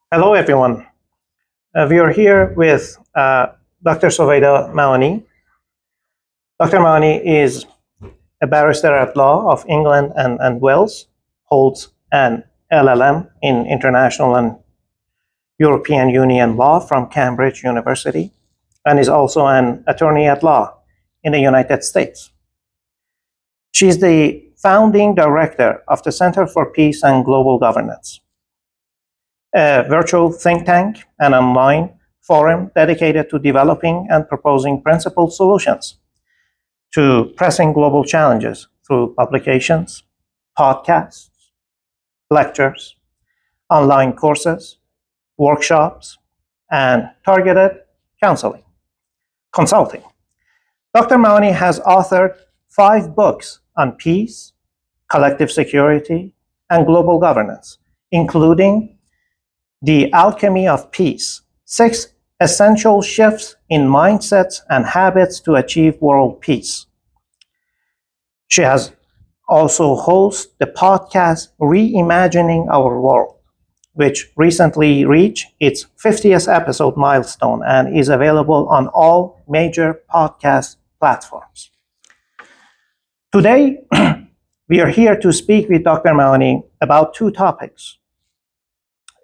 Hello, everyone. We are here with Dr. Sovaida Ma'ani. Dr. Maani is a barrister at law of England and Wales, holds an LLM in International and European Union law from Cambridge University, and is also an attorney at law in the United States. She's the founding director of the Center for Peace and Global Governance, a virtual think tank and online forum dedicated to developing and proposing principled solutions to pressing global challenges through publications, podcasts, lectures, online courses, workshops, and targeted consulting. Dr. Maani has authored 5 books on peace, collective security, and global governance, including The Alchemy of Peace, 6 essential shifts in mindsets and habits to achieve world peace. She has also hosted the podcast Reimagining Our World, which recently reached its 50th episode milestone and is available on all major podcast platforms. Today, we are here to speak with Dr. Maani about 2 topics.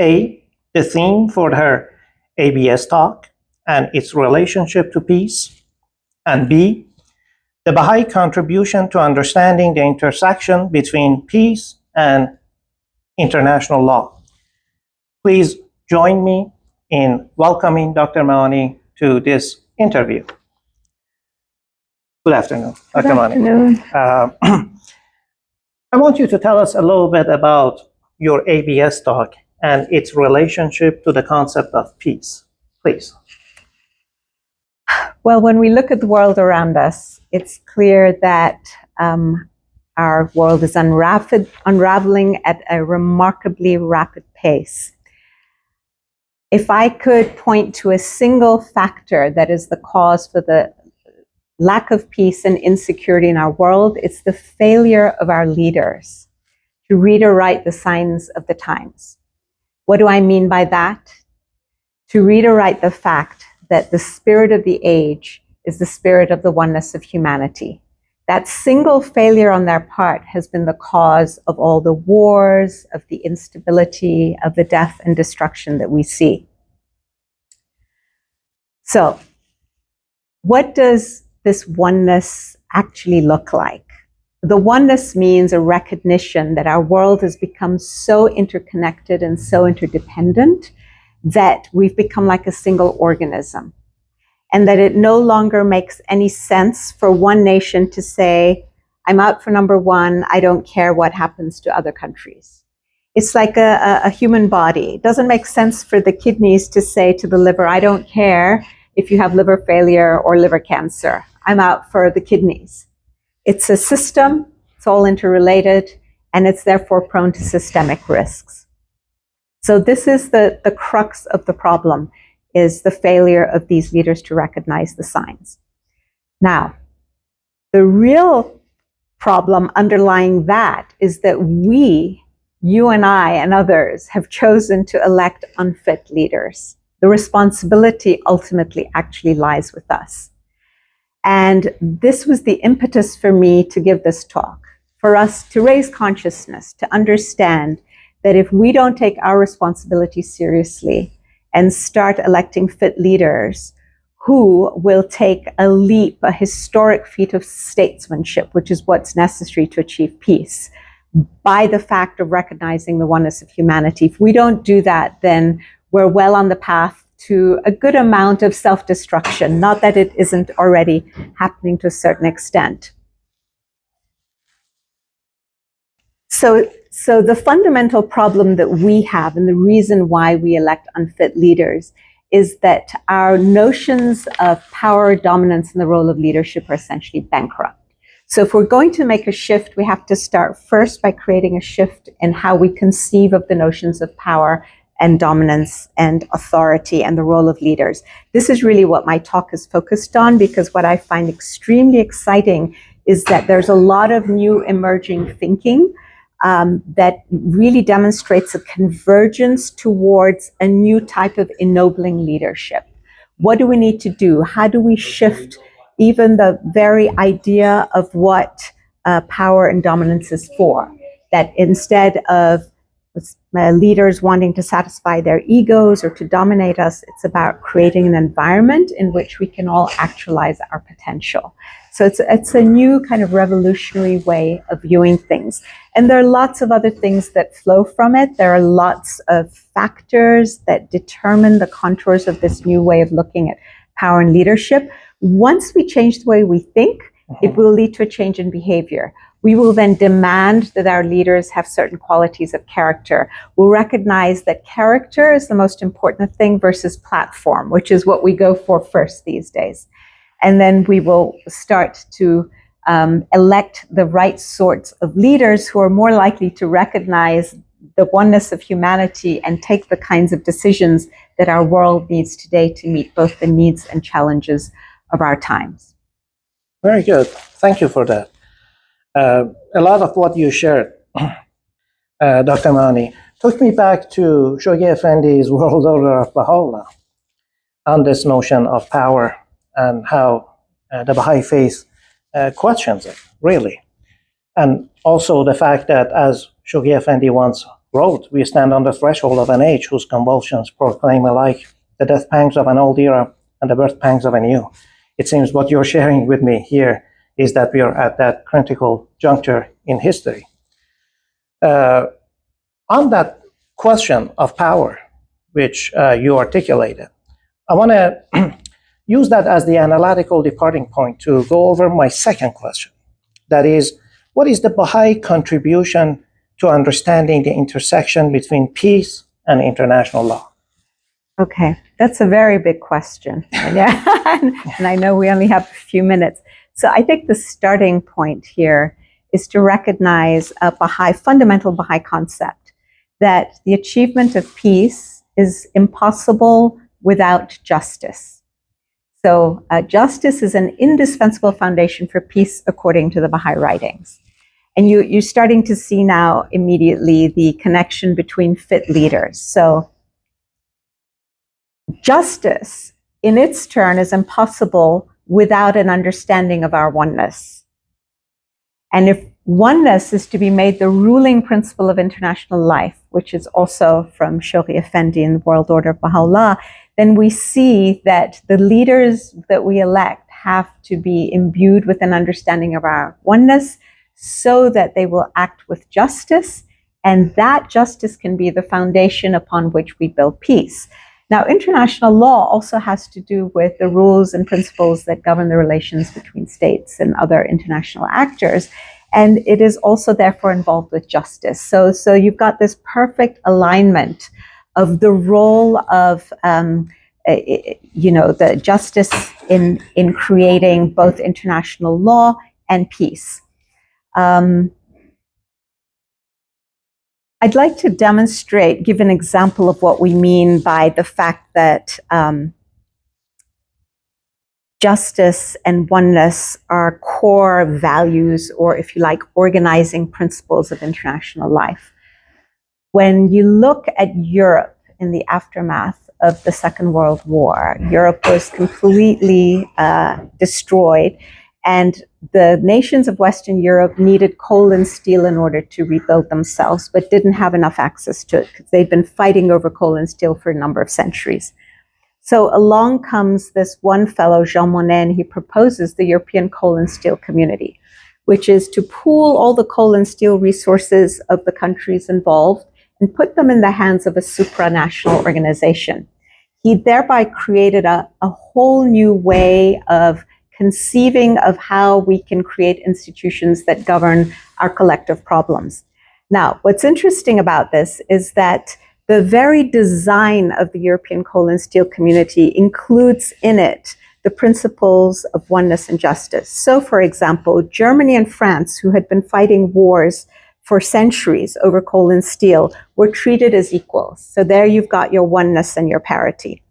A, the theme for her ABS talk and its relationship to peace, and B, the Baha'i contribution to understanding the intersection between peace and international law. Please join me in welcoming Dr. Maani to this interview. Good afternoon, Dr. Maani. I want you to tell us a little bit about your ABS talk and its relationship to the concept of peace, please. Well, when we look at the world around us, it's clear that our world is unraveling at a remarkably rapid pace. If I could point to a single factor that is the cause for the lack of peace and insecurity in our world, it's the failure of our leaders to read or write the signs of the times. What do I mean by that? To read or write the fact that the spirit of the age is the spirit of the oneness of humanity. That single failure on their part has been the cause of all the wars, of the instability, of the death and destruction that we see. So, what does this oneness actually look like? The oneness means a recognition that our world has become so interconnected and so interdependent that we've become like a single organism, and that it no longer makes any sense for one nation to say, I'm out for number 1, I don't care what happens to other countries. It's like a human body. It doesn't make sense for the kidneys to say to the liver, I don't care if you have liver failure or liver cancer. I'm out for the kidneys. It's a system, it's all interrelated, and it's therefore prone to systemic risks. So this is the crux of the problem, is the failure of these leaders to recognize the signs. Now, the real problem underlying that is that we, you and I and others, have chosen to elect unfit leaders. The responsibility ultimately actually lies with us. And this was the impetus for me to give this talk, for us to raise consciousness, to understand that if we don't take our responsibility seriously and start electing fit leaders who will take a leap, a historic feat of statesmanship, which is what's necessary to achieve peace, by the fact of recognizing the oneness of humanity, if we don't do that, then we're well on the path to a good amount of self-destruction, not that it isn't already happening to a certain extent. So the fundamental problem that we have, and the reason why we elect unfit leaders, is that our notions of power, dominance, and the role of leadership are essentially bankrupt. So if we're going to make a shift, we have to start first by creating a shift in how we conceive of the notions of power and dominance and authority and the role of leaders. This is really what my talk is focused on, because what I find extremely exciting is that there's a lot of new emerging thinking that really demonstrates a convergence towards a new type of ennobling leadership. What do we need to do? How do we shift even the very idea of what power and dominance is for? That instead of leaders wanting to satisfy their egos or to dominate us, it's about creating an environment in which we can all actualize our potential. So it's a new kind of revolutionary way of viewing things. And there are lots of other things that flow from it. There are lots of factors that determine the contours of this new way of looking at power and leadership. Once we change the way we think, it will lead to a change in behavior. We will then demand that our leaders have certain qualities of character. We'll recognize that character is the most important thing versus platform, which is what we go for first these days. And then we will start to elect the right sorts of leaders who are more likely to recognize the oneness of humanity and take the kinds of decisions that our world needs today to meet both the needs and challenges of our times. Very good. Thank you for that. A lot of what you shared, Dr. Maani, took me back to Shoghi Effendi's World Order of Baha'u'llah on this notion of power and how the Baha'i faith questions it, really. And also the fact that, as Shoghi Effendi once wrote, we stand on the threshold of an age whose convulsions proclaim alike the death pangs of an old era and the birth pangs of a new. It seems what you're sharing with me here is that we are at that critical juncture in history. On that question of power, which you articulated, I want to use that as the analytical departing point to go over my second question. That is, what is the Baha'i contribution to understanding the intersection between peace and international law? Okay, that's a very big question. And I know we only have a few minutes. So I think the starting point here is to recognize a fundamental Baha'i concept that the achievement of peace is impossible without justice. So justice is an indispensable foundation for peace according to the Baha'i writings. And you're starting to see now immediately the connection between fit leaders. So justice in its turn is impossible without an understanding of our oneness. And if oneness is to be made the ruling principle of international life, which is also from Shoghi Effendi in the World Order of Baha'u'llah, then we see that the leaders that we elect have to be imbued with an understanding of our oneness so that they will act with justice, and that justice can be the foundation upon which we build peace. Now, international law also has to do with the rules and principles that govern the relations between states and other international actors, and it is also therefore involved with justice. So you've got this perfect alignment of the role of the justice in creating both international law and peace. I'd like to give an example of what we mean by the fact that justice and oneness are core values, or if you like, organizing principles of international life. When you look at Europe in the aftermath of the Second World War, Europe was completely destroyed, and the nations of Western Europe needed coal and steel in order to rebuild themselves, but didn't have enough access to it because they'd been fighting over coal and steel for a number of centuries. So along comes this one fellow, Jean Monnet, and he proposes the European Coal and Steel Community, which is to pool all the coal and steel resources of the countries involved and put them in the hands of a supranational organization. He thereby created a whole new way of conceiving of how we can create institutions that govern our collective problems. Now, what's interesting about this is that the very design of the European Coal and Steel Community includes in it the principles of oneness and justice. So, for example, Germany and France, who had been fighting wars for centuries over coal and steel, were treated as equals. So there you've got your oneness and your parity.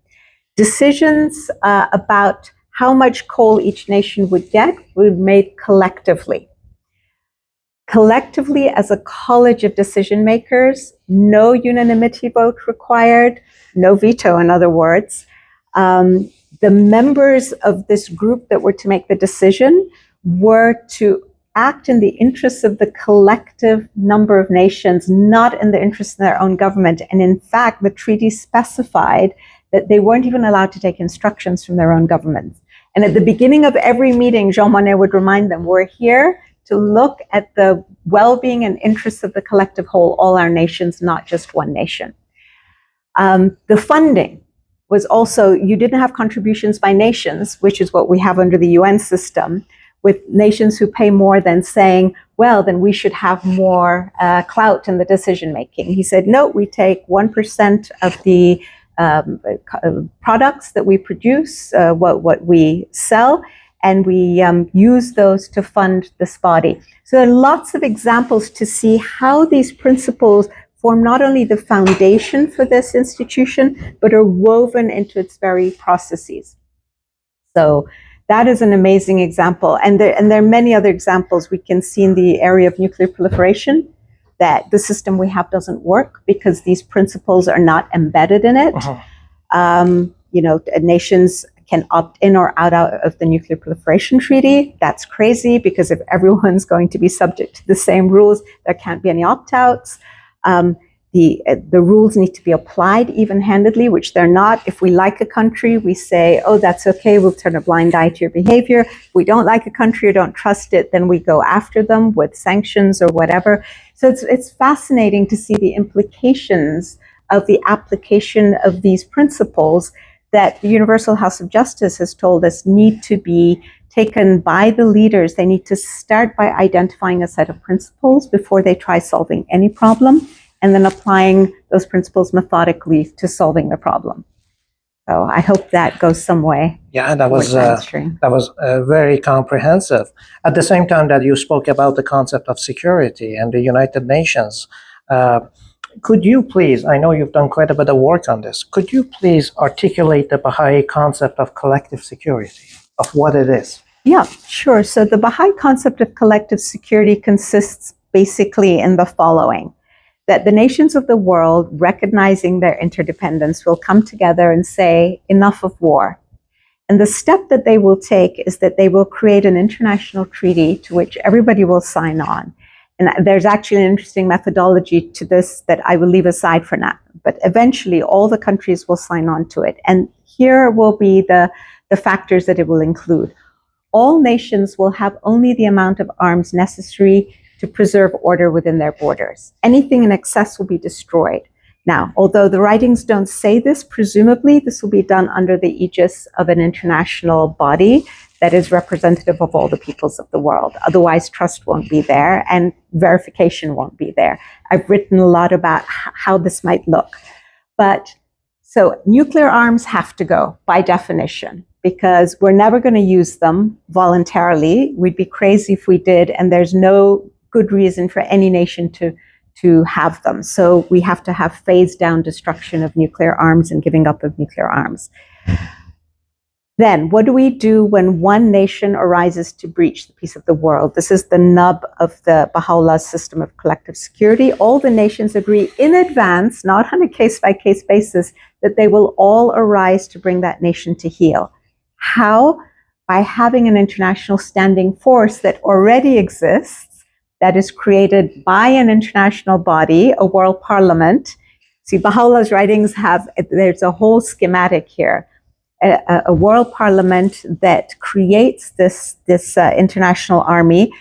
Decisions about how much coal each nation would get were made collectively. collectively as a college of decision makers, no unanimity vote required, no veto, in other words. The members of this group that were to make the decision were to act in the interests of the collective number of nations, not in the interests of their own government. And in fact, the treaty specified that they weren't even allowed to take instructions from their own governments. And at the beginning of every meeting, Jean Monnet would remind them, we're here to look at the well-being and interests of the collective whole, all our nations, not just one nation. The funding was also, you didn't have contributions by nations, which is what we have under the UN system, with nations who pay more than saying, well, then we should have more clout in the decision making. He said, no, we take 1% of the products that we produce, what we sell, and we use those to fund this body. So there are lots of examples to see how these principles form not only the foundation for this institution, but are woven into its very processes. So that is an amazing example. And there are many other examples we can see in the area of nuclear proliferation, that the system we have doesn't work because these principles are not embedded in it. Nations can opt in or out of the nuclear proliferation treaty. That's crazy, because if everyone's going to be subject to the same rules, there can't be any opt-outs. The rules need to be applied even-handedly, which they're not. If we like a country, we say, oh, that's okay, we'll turn a blind eye to your behavior. If we don't like a country or don't trust it, then we go after them with sanctions or whatever. So it's fascinating to see the implications of the application of these principles that the Universal House of Justice has told us need to be taken by the leaders. They need to start by identifying a set of principles before they try solving any problem, and then applying those principles methodically to solving the problem. So I hope that goes some way. Yeah, that was very comprehensive. At the same time that you spoke about the concept of security and the United Nations, could you please, I know you've done quite a bit of work on this, could you please articulate the Baha'i concept of collective security, of what it is? Yeah, sure. So the Baha'i concept of collective security consists basically in the following: that the nations of the world, recognizing their interdependence, will come together and say, enough of war. And the step that they will take is that they will create an international treaty to which everybody will sign on. And there's actually an interesting methodology to this that I will leave aside for now. But eventually, all the countries will sign on to it. And here will be the factors that it will include. All nations will have only the amount of arms necessary to preserve order within their borders. Anything in excess will be destroyed. Now, although the writings don't say this, presumably this will be done under the aegis of an international body that is representative of all the peoples of the world. Otherwise, trust won't be there and verification won't be there. I've written a lot about how this might look. But so nuclear arms have to go by definition, because we're never going to use them voluntarily. We'd be crazy if we did, and there's no good reason for any nation to have them. So we have to have phased down destruction of nuclear arms and giving up of nuclear arms. Then what do we do when one nation arises to breach the peace of the world? This is the nub of the Baha'u'llah's system of collective security. All the nations agree in advance, not on a case-by-case basis, that they will all arise to bring that nation to heel. How? By having an international standing force that already exists, that is created by an international body, a world parliament. See, Baha'u'llah's writings there's a whole schematic here. A world parliament that creates this international army.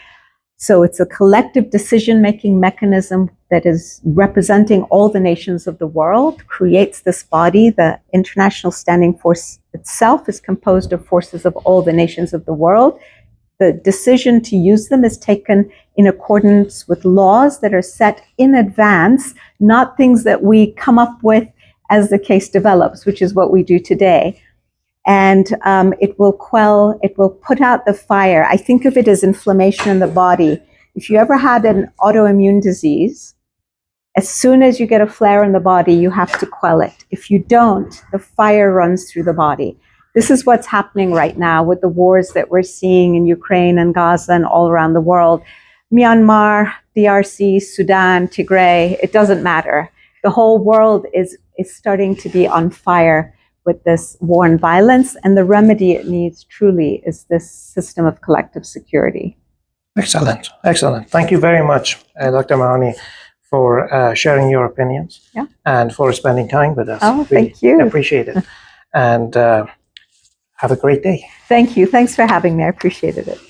So it's a collective decision-making mechanism that is representing all the nations of the world, creates this body. The international standing force itself is composed of forces of all the nations of the world. The decision to use them is taken in accordance with laws that are set in advance, not things that we come up with as the case develops, which is what we do today. And it will put out the fire. I think of it as inflammation in the body. If you ever had an autoimmune disease, as soon as you get a flare in the body, you have to quell it. If you don't, the fire runs through the body. This is what's happening right now with the wars that we're seeing in Ukraine and Gaza and all around the world. Myanmar, DRC, Sudan, Tigray, it doesn't matter. The whole world is starting to be on fire with this war and violence, and the remedy it needs truly is this system of collective security. Excellent, excellent. Thank you very much, Dr. Ma'ani, for sharing your opinions and for spending time with us. Oh, thank you. Appreciate it. And have a great day. Thank you. Thanks for having me. I appreciated it.